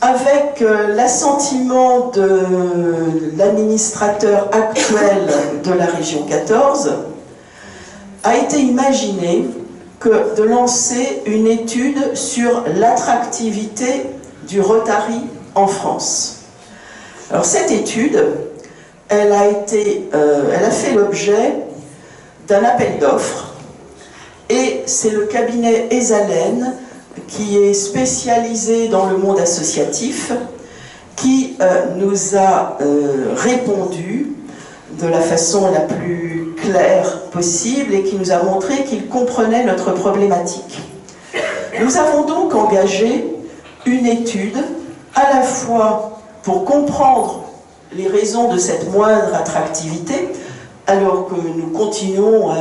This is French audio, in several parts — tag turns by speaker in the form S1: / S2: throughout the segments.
S1: avec l'assentiment de l'administrateur actuel de la région 14, a été imaginé que de lancer une étude sur l'attractivité du Rotary en France. Alors cette étude, elle a fait l'objet d'un appel d'offres, et c'est le cabinet Esalen, qui est spécialisé dans le monde associatif, qui nous a répondu de la façon la plus claire possible et qui nous a montré qu'il comprenait notre problématique. Nous avons donc engagé une étude à la fois pour comprendre les raisons de cette moindre attractivité, alors que nous continuons à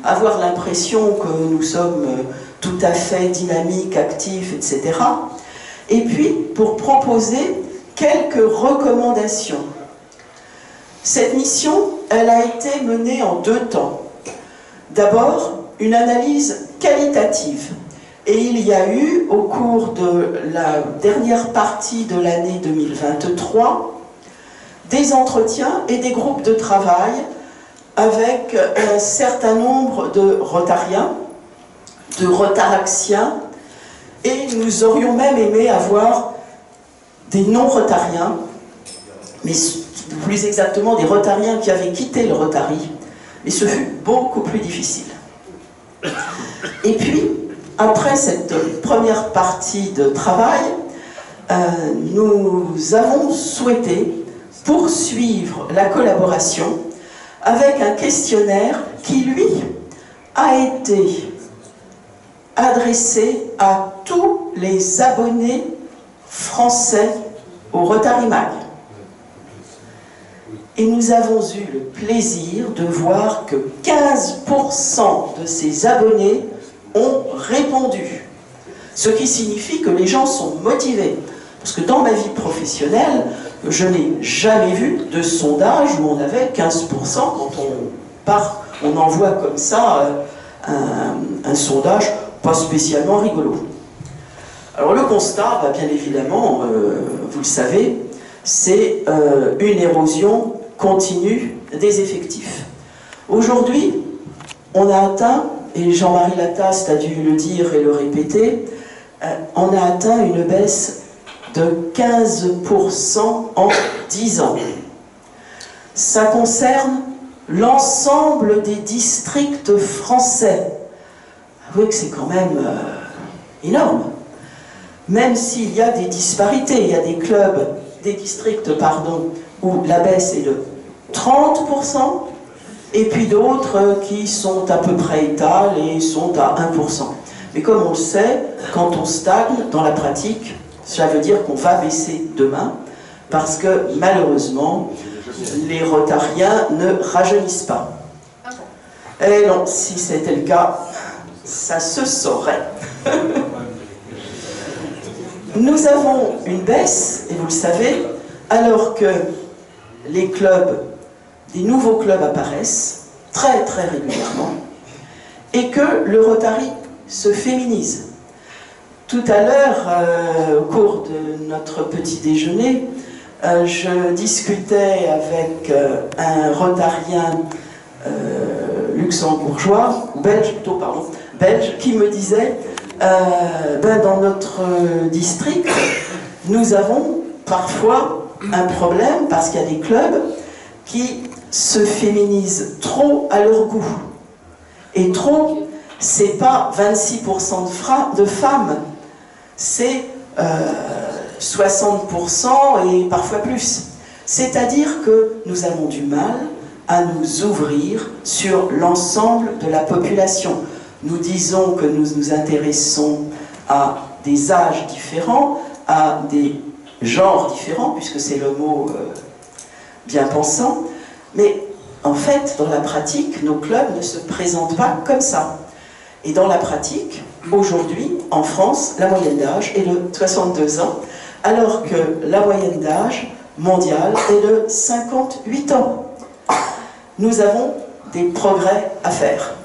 S1: avoir l'impression que nous sommes tout à fait dynamiques, actifs, etc. Et puis pour proposer quelques recommandations. Cette mission, elle a été menée en 2 temps. D'abord, une analyse qualitative. Et il y a eu, au cours de la dernière partie de l'année 2023, des entretiens et des groupes de travail avec un certain nombre de rotariens, de rotaraxiens, et nous aurions même aimé avoir des non-rotariens, mais plus exactement des rotariens qui avaient quitté le Rotary, et ce fut beaucoup plus difficile. Et puis, après cette première partie de travail, nous avons souhaité poursuivre la collaboration avec un questionnaire qui, lui, a été adressé à tous les abonnés français au Rotary Mag. Et nous avons eu le plaisir de voir que 15% de ces abonnés ont répondu. Ce qui signifie que les gens sont motivés. Parce que dans ma vie professionnelle, je n'ai jamais vu de sondage où on avait 15% quand on envoie comme ça un sondage pas spécialement rigolo. Alors le constat, bien évidemment, vous le savez, c'est une érosion continue des effectifs. Aujourd'hui, on a atteint, et Jean-Marie Lataste a dû le dire et le répéter, on a atteint une baisse de 15% en 10 ans. Ça concerne l'ensemble des districts français. Vous voyez que c'est quand même énorme. Même s'il y a des disparités, il y a des clubs, des districts, pardon, où la baisse est de 30%, et puis d'autres qui sont à peu près égales et sont à 1%. Mais comme on le sait, quand on stagne dans la pratique, ça veut dire qu'on va baisser demain, parce que malheureusement, les rotariens ne rajeunissent pas. Et non, si c'était le cas, ça se saurait. Nous avons une baisse, et vous le savez, alors que les clubs, des nouveaux clubs apparaissent très très régulièrement, et que le Rotary se féminise. Tout à l'heure, au cours de notre petit déjeuner, je discutais avec un rotarien luxembourgeois, belge plutôt, pardon, belge, qui me disait dans notre district, nous avons parfois un problème parce qu'il y a des clubs qui se féminisent trop à leur goût. Et trop, c'est pas 26% de femmes, c'est 60% et parfois plus. C'est-à-dire que nous avons du mal à nous ouvrir sur l'ensemble de la population. Nous disons que nous nous intéressons à des âges différents, à des genres différents, puisque c'est le mot bien pensant, mais en fait, dans la pratique, nos clubs ne se présentent pas comme ça. Et dans la pratique, aujourd'hui, en France, la moyenne d'âge est de 62 ans, alors que la moyenne d'âge mondiale est de 58 ans. Nous avons des progrès à faire.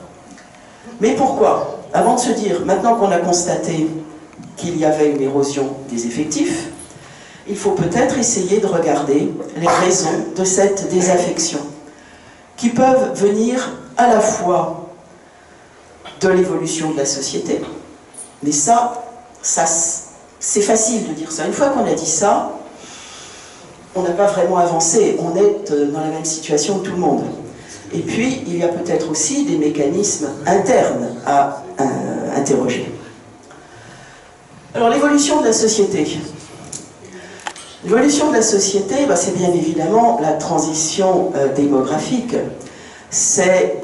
S1: Mais pourquoi? Avant de se dire, maintenant qu'on a constaté qu'il y avait une érosion des effectifs, il faut peut-être essayer de regarder les raisons de cette désaffection, qui peuvent venir à la fois de l'évolution de la société, mais ça c'est facile de dire ça. Une fois qu'on a dit ça, on n'a pas vraiment avancé, on est dans la même situation que tout le monde. Et puis, il y a peut-être aussi des mécanismes internes à interroger. Alors, l'évolution de la société. L'évolution de la société, c'est bien évidemment la transition démographique. C'est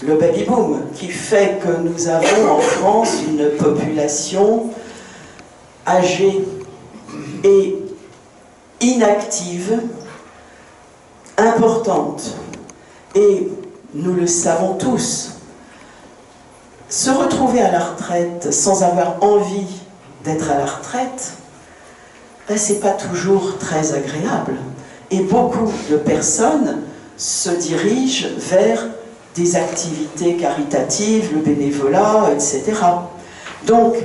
S1: le baby-boom qui fait que nous avons en France une population âgée et inactive, importante. Et nous le savons tous, se retrouver à la retraite sans avoir envie d'être à la retraite, c'est pas toujours très agréable. Et beaucoup de personnes se dirigent vers des activités caritatives, le bénévolat, etc. Donc,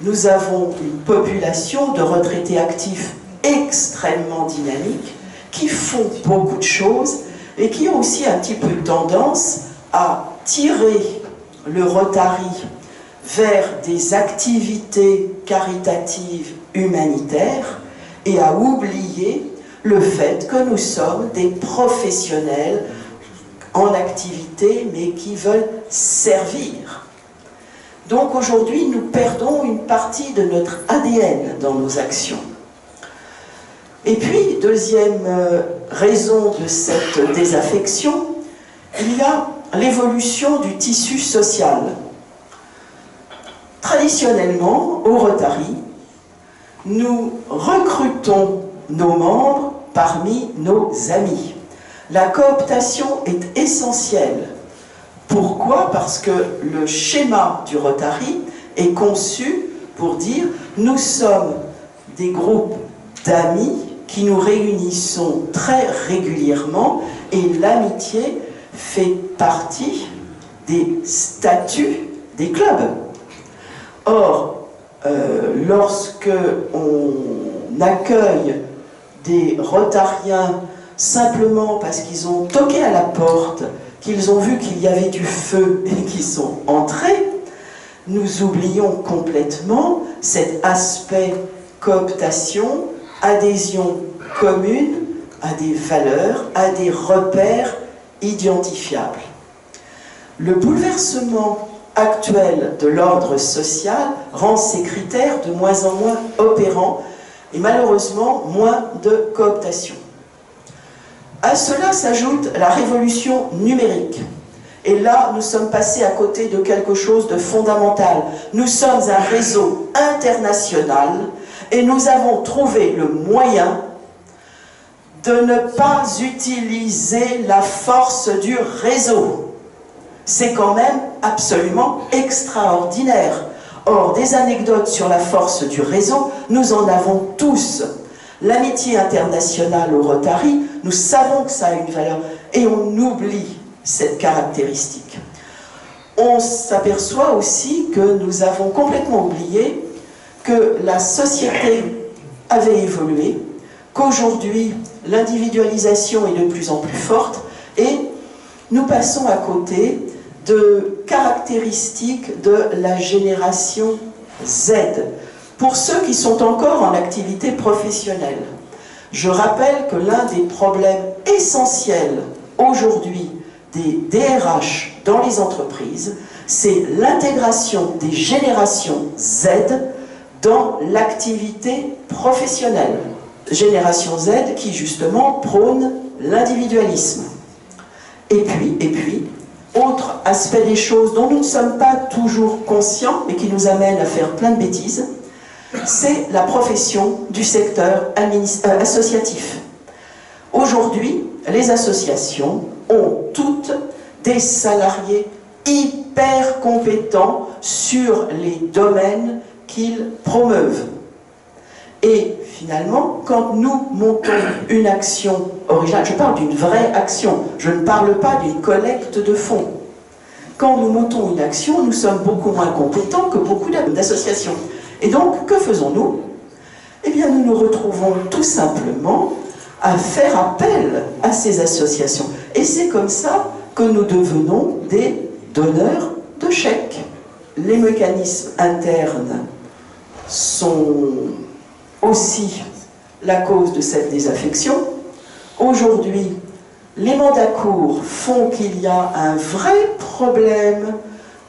S1: nous avons une population de retraités actifs extrêmement dynamiques qui font beaucoup de choses et qui ont aussi un petit peu tendance à tirer le Rotary vers des activités caritatives humanitaires et à oublier le fait que nous sommes des professionnels en activité mais qui veulent servir. Donc aujourd'hui, nous perdons une partie de notre ADN dans nos actions. Et puis, deuxième raison de cette désaffection, il y a l'évolution du tissu social. Traditionnellement, au Rotary, nous recrutons nos membres parmi nos amis. La cooptation est essentielle. Pourquoi? Parce que le schéma du Rotary est conçu pour dire nous sommes des groupes d'amis qui nous réunissons très régulièrement et l'amitié fait partie des statuts des clubs. Or, lorsque on accueille des Rotariens simplement parce qu'ils ont toqué à la porte, qu'ils ont vu qu'il y avait du feu et qu'ils sont entrés, nous oublions complètement cet aspect cooptation, adhésion commune à des valeurs, à des repères identifiables. Le bouleversement actuel de l'ordre social rend ces critères de moins en moins opérants et malheureusement moins de cooptation. À cela s'ajoute la révolution numérique. Et là, nous sommes passés à côté de quelque chose de fondamental. Nous sommes un réseau international et nous avons trouvé le moyen de ne pas utiliser la force du réseau. C'est quand même absolument extraordinaire. Or, des anecdotes sur la force du réseau, nous en avons tous. L'amitié internationale au Rotary, nous savons que ça a une valeur et on oublie cette caractéristique. On s'aperçoit aussi que nous avons complètement oublié que la société avait évolué, qu'aujourd'hui l'individualisation est de plus en plus forte et nous passons à côté de caractéristiques de la génération Z. Pour ceux qui sont encore en activité professionnelle, je rappelle que l'un des problèmes essentiels aujourd'hui des DRH dans les entreprises, c'est l'intégration des générations Z dans l'activité professionnelle. Génération Z qui justement prône l'individualisme. Et puis, autre aspect des choses dont nous ne sommes pas toujours conscients et qui nous amène à faire plein de bêtises, c'est la profession du secteur associatif. Aujourd'hui, les associations ont toutes des salariés hyper compétents sur les domaines qu'ils promeuvent. Et finalement, quand nous montons une action originale, je parle d'une vraie action, je ne parle pas d'une collecte de fonds. Quand nous montons une action, nous sommes beaucoup moins compétents que beaucoup d'associations. Et donc, que faisons-nous? Eh bien, nous nous retrouvons tout simplement à faire appel à ces associations. Et c'est comme ça que nous devenons des donneurs de chèques. Les mécanismes internes sont aussi la cause de cette désaffection. Aujourd'hui, les mandats courts font qu'il y a un vrai problème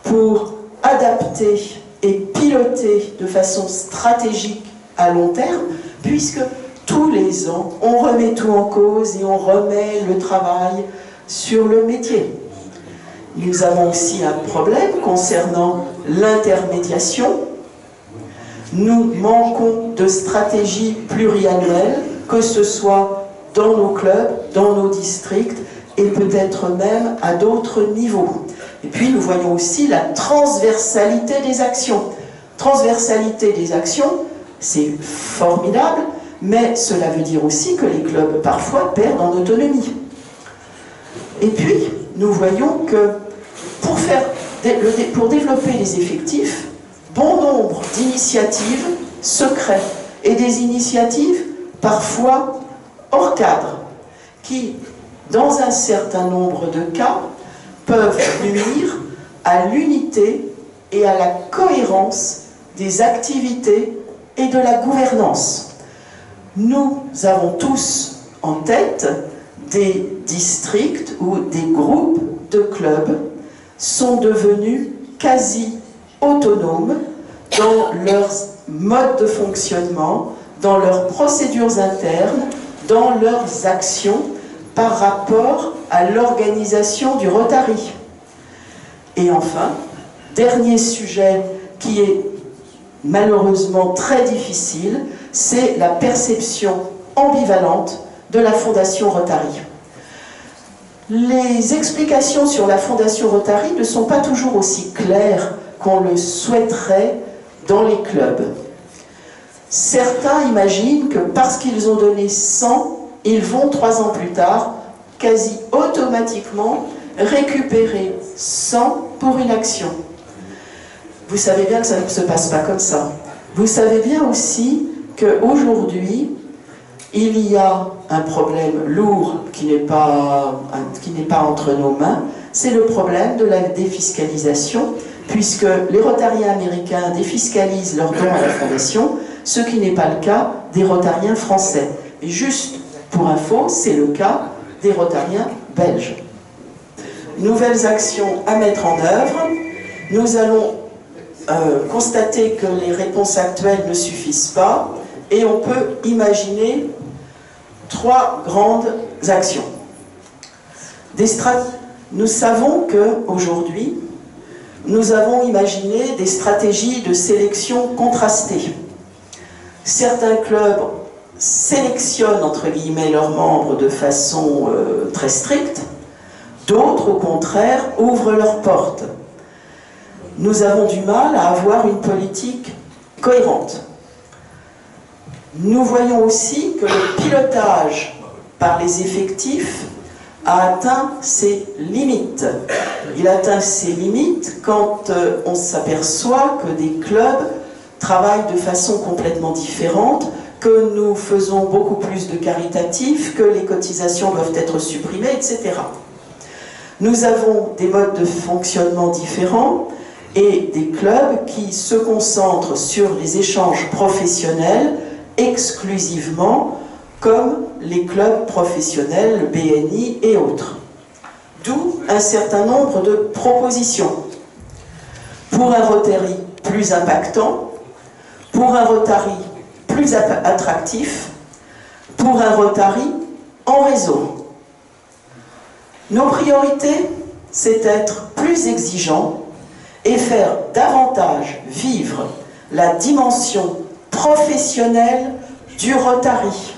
S1: pour adapter et piloter de façon stratégique à long terme, puisque tous les ans, on remet tout en cause et on remet le travail sur le métier. Nous avons aussi un problème concernant l'intermédiation. Nous manquons de stratégie pluriannuelle, que ce soit dans nos clubs, dans nos districts, et peut-être même à d'autres niveaux. Et puis nous voyons aussi la transversalité des actions. Transversalité des actions, c'est formidable, mais cela veut dire aussi que les clubs parfois perdent en autonomie. Et puis, nous voyons que pour développer les effectifs, bon nombre d'initiatives se créent, et des initiatives parfois hors cadre, qui, dans un certain nombre de cas, peuvent nuire à l'unité et à la cohérence des activités et de la gouvernance. Nous avons tous en tête des districts où des groupes de clubs sont devenus quasi autonomes dans leurs modes de fonctionnement, dans leurs procédures internes, dans leurs actions par rapport à l'organisation du Rotary. Et enfin, dernier sujet qui est malheureusement très difficile, c'est la perception ambivalente de la Fondation Rotary. Les explications sur la Fondation Rotary ne sont pas toujours aussi claires qu'on le souhaiterait dans les clubs. Certains imaginent que parce qu'ils ont donné 100, ils vont 3 ans plus tard, quasi automatiquement, récupérer 100 pour une action. Vous savez bien que ça ne se passe pas comme ça. Vous savez bien aussi qu'aujourd'hui, il y a un problème lourd qui n'est pas entre nos mains, c'est le problème de la défiscalisation, puisque les Rotariens américains défiscalisent leurs dons à la Fondation, ce qui n'est pas le cas des Rotariens français. Et juste pour info, c'est le cas des Rotariens belges. Nouvelles actions à mettre en œuvre. Nous allons constater que les réponses actuelles ne suffisent pas et on peut imaginer 3 grandes actions. Nous savons qu'aujourd'hui, nous avons imaginé des stratégies de sélection contrastées. Certains clubs sélectionnent, entre guillemets, leurs membres de façon très stricte, d'autres, au contraire, ouvrent leurs portes. Nous avons du mal à avoir une politique cohérente. Nous voyons aussi que le pilotage par les effectifs a atteint ses limites. Il atteint ses limites quand on s'aperçoit que des clubs travaillent de façon complètement différente, que nous faisons beaucoup plus de caritatifs, que les cotisations doivent être supprimées, etc. Nous avons des modes de fonctionnement différents et des clubs qui se concentrent sur les échanges professionnels exclusivement, comme les clubs professionnels, le BNI et autres. D'où un certain nombre de propositions. Pour un Rotary plus impactant, pour un Rotary plus attractif, pour un Rotary en réseau. Nos priorités, c'est être plus exigeants et faire davantage vivre la dimension professionnelle du Rotary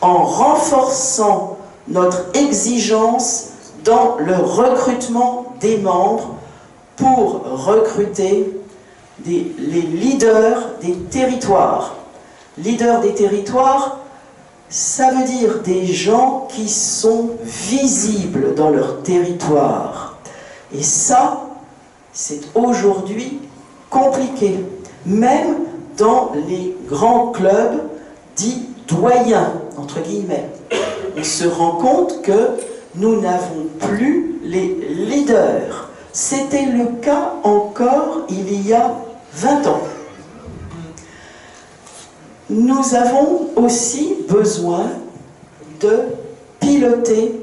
S1: en renforçant notre exigence dans le recrutement des membres pour recruter les leaders des territoires. Leaders des territoires, ça veut dire des gens qui sont visibles dans leur territoire. Et ça, c'est aujourd'hui compliqué. Même dans les grands clubs dits doyens, entre guillemets. On se rend compte que nous n'avons plus les leaders. C'était le cas encore il y a 20 ans. Nous avons aussi besoin de piloter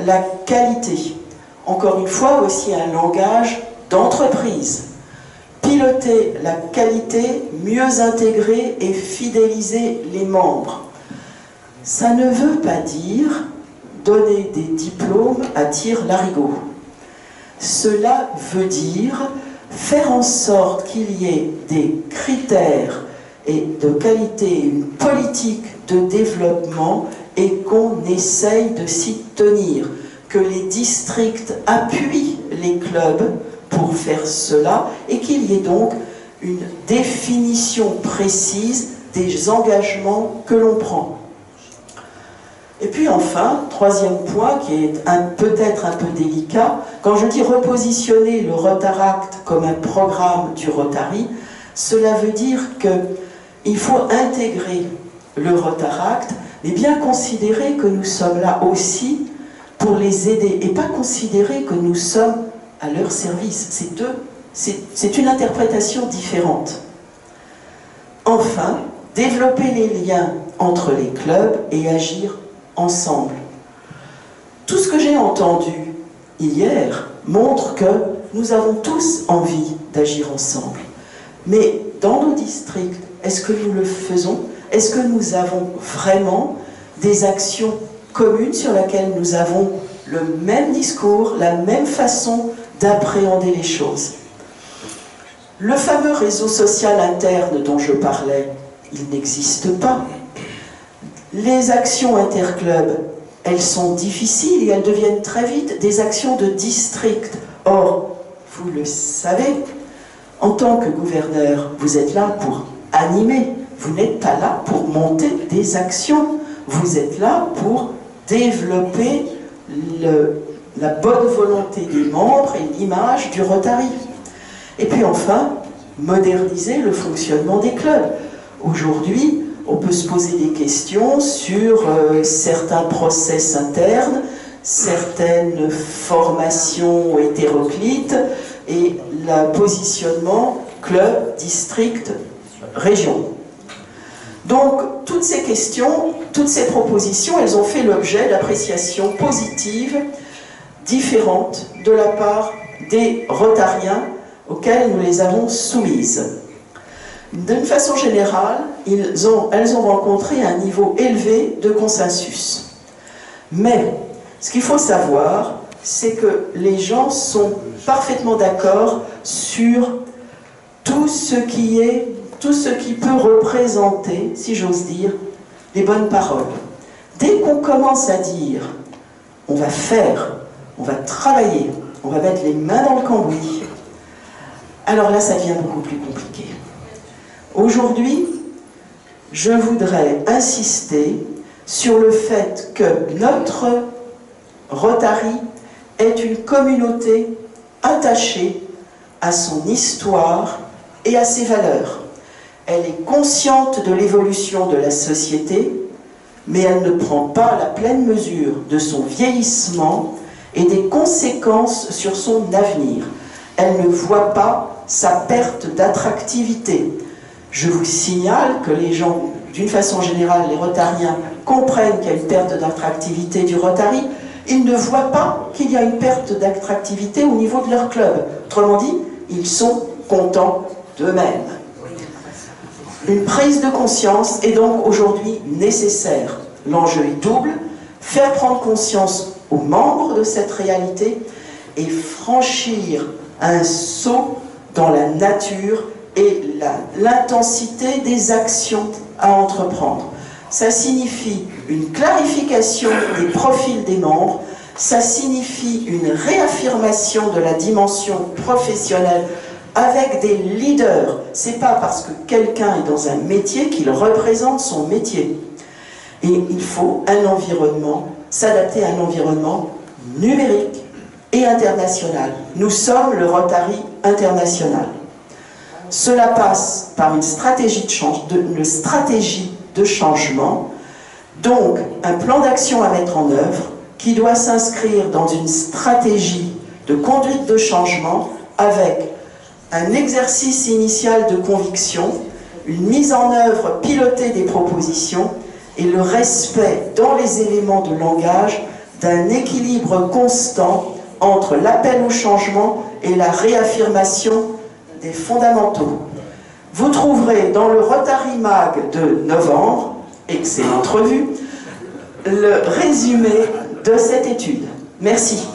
S1: la qualité. Encore une fois, aussi un langage d'entreprise. Piloter la qualité, mieux intégrer et fidéliser les membres. Ça ne veut pas dire donner des diplômes à tire-larigot. Cela veut dire faire en sorte qu'il y ait des critères et de qualité, une politique de développement et qu'on essaye de s'y tenir, que les districts appuient les clubs pour faire cela et qu'il y ait donc une définition précise des engagements que l'on prend. Et puis enfin, troisième point qui est peut-être un peu délicat, quand je dis repositionner le Rotaract comme un programme du Rotary, cela veut dire qu'il faut intégrer le Rotaract, mais bien considérer que nous sommes là aussi pour les aider et pas considérer que nous sommes à leur service. C'est une interprétation différente. Enfin, développer les liens entre les clubs et agir ensemble. Tout ce que j'ai entendu hier montre que nous avons tous envie d'agir ensemble. Mais dans nos districts, est-ce que nous le faisons? Est-ce que nous avons vraiment des actions communes sur lesquelles nous avons le même discours, la même façon d'appréhender les choses? Le fameux réseau social interne dont je parlais, il n'existe pas. Les actions interclubs, elles sont difficiles et elles deviennent très vite des actions de district. Or, vous le savez, en tant que gouverneur, vous êtes là pour animer. Vous n'êtes pas là pour monter des actions. Vous êtes là pour développer la bonne volonté des membres et l'image du Rotary. Et puis enfin, moderniser le fonctionnement des clubs. Aujourd'hui, on peut se poser des questions sur certains process internes, certaines formations hétéroclites et le positionnement club, district, région. Donc, toutes ces questions, toutes ces propositions, elles ont fait l'objet d'appréciations positives, différentes de la part des Rotariens auxquels nous les avons soumises. D'une façon générale, elles ont rencontré un niveau élevé de consensus. Mais, ce qu'il faut savoir, c'est que les gens sont parfaitement d'accord sur tout ce qui peut représenter, si j'ose dire, les bonnes paroles. Dès qu'on commence à dire, on va faire, on va travailler, on va mettre les mains dans le cambouis, alors là, ça devient beaucoup plus compliqué. Aujourd'hui, je voudrais insister sur le fait que notre Rotary est une communauté attachée à son histoire et à ses valeurs. Elle est consciente de l'évolution de la société, mais elle ne prend pas la pleine mesure de son vieillissement et des conséquences sur son avenir. Elle ne voit pas sa perte d'attractivité. Je vous signale que les gens, d'une façon générale, les Rotariens, comprennent qu'il y a une perte d'attractivité du Rotary. Ils ne voient pas qu'il y a une perte d'attractivité au niveau de leur club. Autrement dit, ils sont contents d'eux-mêmes. Une prise de conscience est donc aujourd'hui nécessaire. L'enjeu est double, faire prendre conscience aux membres de cette réalité et franchir un saut dans la nature et l'intensité des actions à entreprendre. Ça signifie une clarification des profils des membres, ça signifie une réaffirmation de la dimension professionnelle avec des leaders. C'est pas parce que quelqu'un est dans un métier qu'il représente son métier. Et il faut un environnement, s'adapter à un environnement numérique et international. Nous sommes le Rotary international. Cela passe par une stratégie de changement, donc un plan d'action à mettre en œuvre qui doit s'inscrire dans une stratégie de conduite de changement avec un exercice initial de conviction, une mise en œuvre pilotée des propositions et le respect dans les éléments de langage d'un équilibre constant entre l'appel au changement et la réaffirmation des fondamentaux. Vous trouverez dans le Rotary Mag de novembre, excellente revue, le résumé de cette étude. Merci.